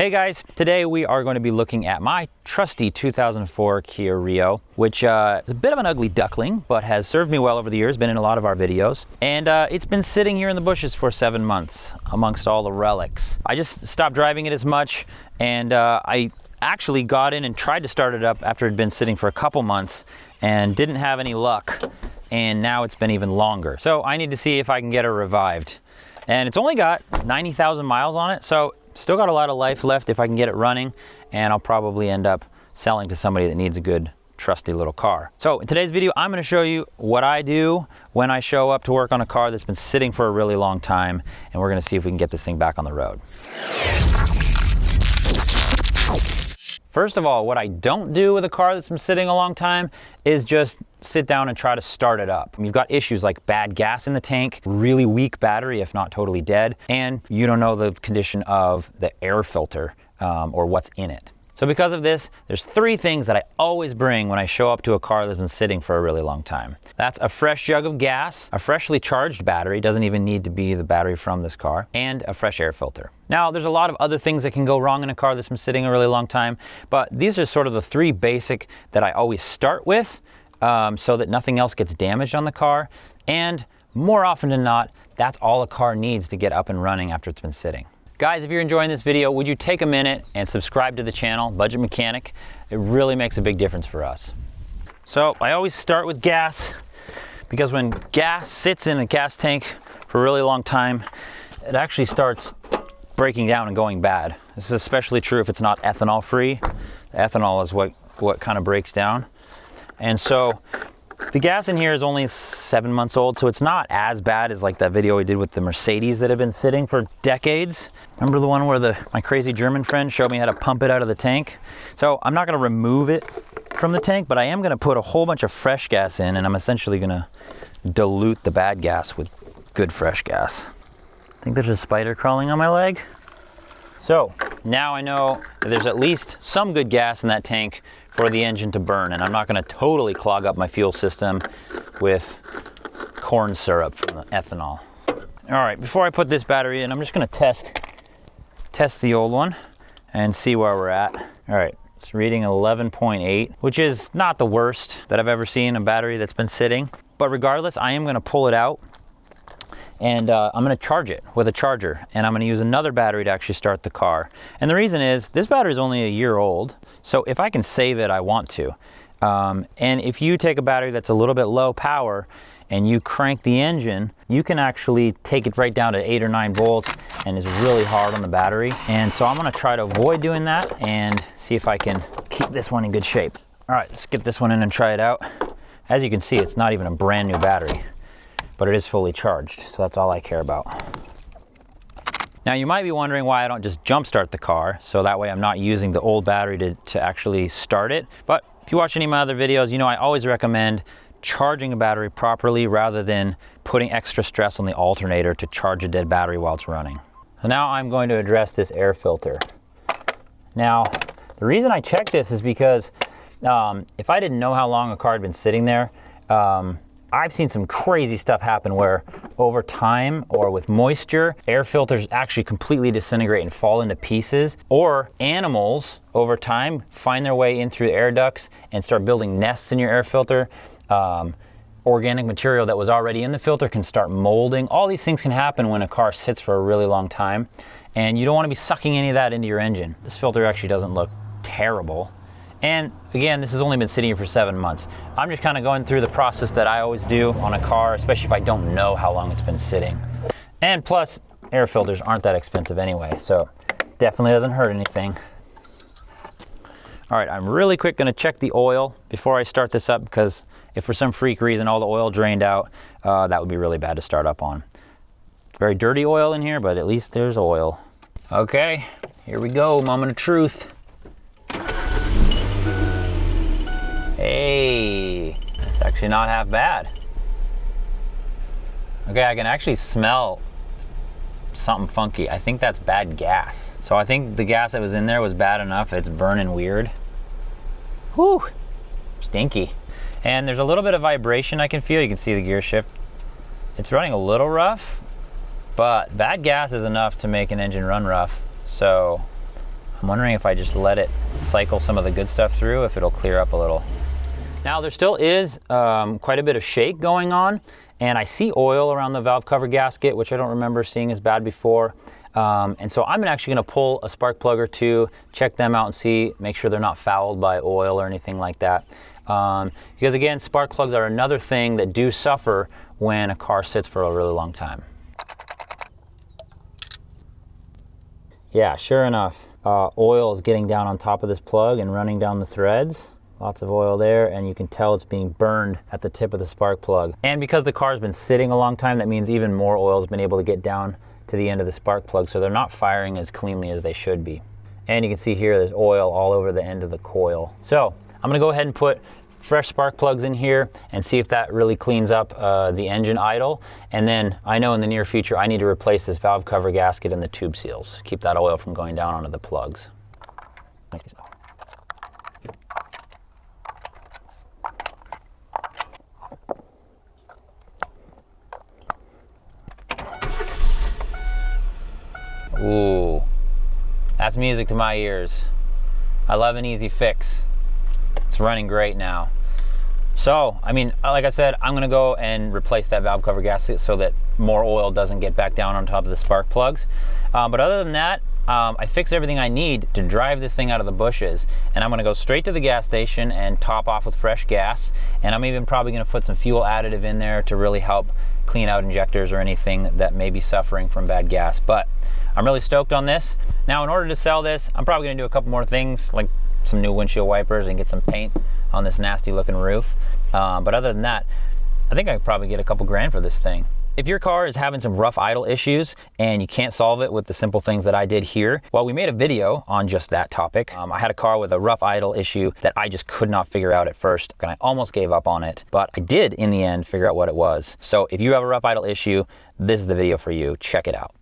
Hey guys, today we are going to be looking at my trusty 2004 Kia Rio, which is a bit of an ugly duckling, but has served me well over the years, been in a lot of our videos. And it's been sitting here in the bushes for 7 months amongst all the relics. I just stopped driving it as much, and I actually got in and tried to start it up after it had been sitting for a couple months and didn't have any luck. And now it's been even longer. So I need to see if I can get her revived. And it's only got 90,000 miles on it, so still got a lot of life left if I can get it running, and I'll probably end up selling to somebody that needs a good, trusty little car. So in today's video, I'm gonna show you what I do when I show up to work on a car that's been sitting for a really long time, and we're gonna see if we can get this thing back on the road. First of all, what I don't do with a car that's been sitting a long time is just sit down and try to start it up. You've got issues like bad gas in the tank, really weak battery, if not totally dead, and you don't know the condition of the air filter or what's in it. So because of this, there's 3 things that I always bring when I show up to a car that's been sitting for a really long time. That's a fresh jug of gas, a freshly charged battery, doesn't even need to be the battery from this car, and a fresh air filter. Now, there's a lot of other things that can go wrong in a car that's been sitting a really long time, but these are sort of the 3 basic that I always start with so that nothing else gets damaged on the car. And more often than not, that's all a car needs to get up and running after it's been sitting. Guys, if you're enjoying this video, would you take a minute and subscribe to the channel, Budget Mechanic? It really makes a big difference for us. So I always start with gas, because when gas sits in a gas tank for a really long time, it actually starts breaking down and going bad. This is especially true if it's not ethanol free. Ethanol is what kind of breaks down. And so the gas in here is only 7 months old, so it's not as bad as like that video we did with the Mercedes that have been sitting for decades. Remember the one where my crazy German friend showed me how to pump it out of the tank? So I'm not gonna remove it from the tank, but I am gonna put a whole bunch of fresh gas in, and I'm essentially gonna dilute the bad gas with good fresh gas. I think there's a spider crawling on my leg. So now I know that there's at least some good gas in that tank for the engine to burn, and I'm not gonna totally clog up my fuel system with corn syrup from the ethanol. All right, before I put this battery in, I'm just gonna test the old one and see where we're at. All right, it's reading 11.8, which is not the worst that I've ever seen a battery that's been sitting. But regardless, I am gonna pull it out, and I'm gonna charge it with a charger, and I'm gonna use another battery to actually start the car. And the reason is, this battery is only a year old, so if I can save it, I want to. And if you take a battery that's a little bit low power and you crank the engine, you can actually take it right down to 8 or 9 volts, and it's really hard on the battery. And so I'm gonna try to avoid doing that and see if I can keep this one in good shape. All right, let's get this one in and try it out. As you can see, it's not even a brand new battery, but it is fully charged, so that's all I care about. Now you might be wondering why I don't just jump start the car, so that way I'm not using the old battery to actually start it. But if you watch any of my other videos, you know I always recommend charging a battery properly rather than putting extra stress on the alternator to charge a dead battery while it's running. So now I'm going to address this air filter. Now, the reason I check this is because if I didn't know how long a car had been sitting there, I've seen some crazy stuff happen where over time or with moisture, air filters actually completely disintegrate and fall into pieces, or animals over time find their way in through the air ducts and start building nests in your air filter. Organic material that was already in the filter can start molding. All these things can happen when a car sits for a really long time, and you don't want to be sucking any of that into your engine. This filter actually doesn't look terrible. And again, this has only been sitting here for 7 months. I'm just kind of going through the process that I always do on a car, especially if I don't know how long it's been sitting. And plus, air filters aren't that expensive anyway, so definitely doesn't hurt anything. All right, I'm really quick gonna check the oil before I start this up, because if for some freak reason all the oil drained out, that would be really bad to start up on. Very dirty oil in here, but at least there's oil. Okay, here we go, moment of truth. Hey, it's actually not half bad. Okay, I can actually smell something funky. I think that's bad gas. So I think the gas that was in there was bad enough. It's burning weird. Whew, stinky. And there's a little bit of vibration I can feel. You can see the gear shift. It's running a little rough, but bad gas is enough to make an engine run rough. So I'm wondering if I just let it cycle some of the good stuff through, if it'll clear up a little. Now there still is quite a bit of shake going on, and I see oil around the valve cover gasket, which I don't remember seeing as bad before. And so I'm actually gonna pull a spark plug or two, check them out and see, make sure they're not fouled by oil or anything like that. Because again, spark plugs are another thing that do suffer when a car sits for a really long time. Yeah, sure enough, oil is getting down on top of this plug and running down the threads. Lots of oil there, and you can tell it's being burned at the tip of the spark plug. And because the car's been sitting a long time, that means even more oil has been able to get down to the end of the spark plug, so they're not firing as cleanly as they should be. And you can see here there's oil all over the end of the coil. So I'm gonna go ahead and put fresh spark plugs in here and see if that really cleans up the engine idle. And then I know in the near future I need to replace this valve cover gasket and the tube seals. Keep that oil from going down onto the plugs. Ooh, that's music to my ears. I love an easy fix. It's running great now. So, I mean, like I said, I'm gonna go and replace that valve cover gasket so that more oil doesn't get back down on top of the spark plugs. But other than that, I fixed everything I need to drive this thing out of the bushes. And I'm gonna go straight to the gas station and top off with fresh gas. And I'm even probably gonna put some fuel additive in there to really help clean out injectors or anything that may be suffering from bad gas. But I'm really stoked on this. Now, in order to sell this, I'm probably gonna do a couple more things, like some new windshield wipers and get some paint on this nasty looking roof. But other than that, I think I could probably get a couple grand for this thing. If your car is having some rough idle issues and you can't solve it with the simple things that I did here, well, we made a video on just that topic. I had a car with a rough idle issue that I just could not figure out at first, and I almost gave up on it, but I did in the end figure out what it was. So if you have a rough idle issue, this is the video for you. Check it out.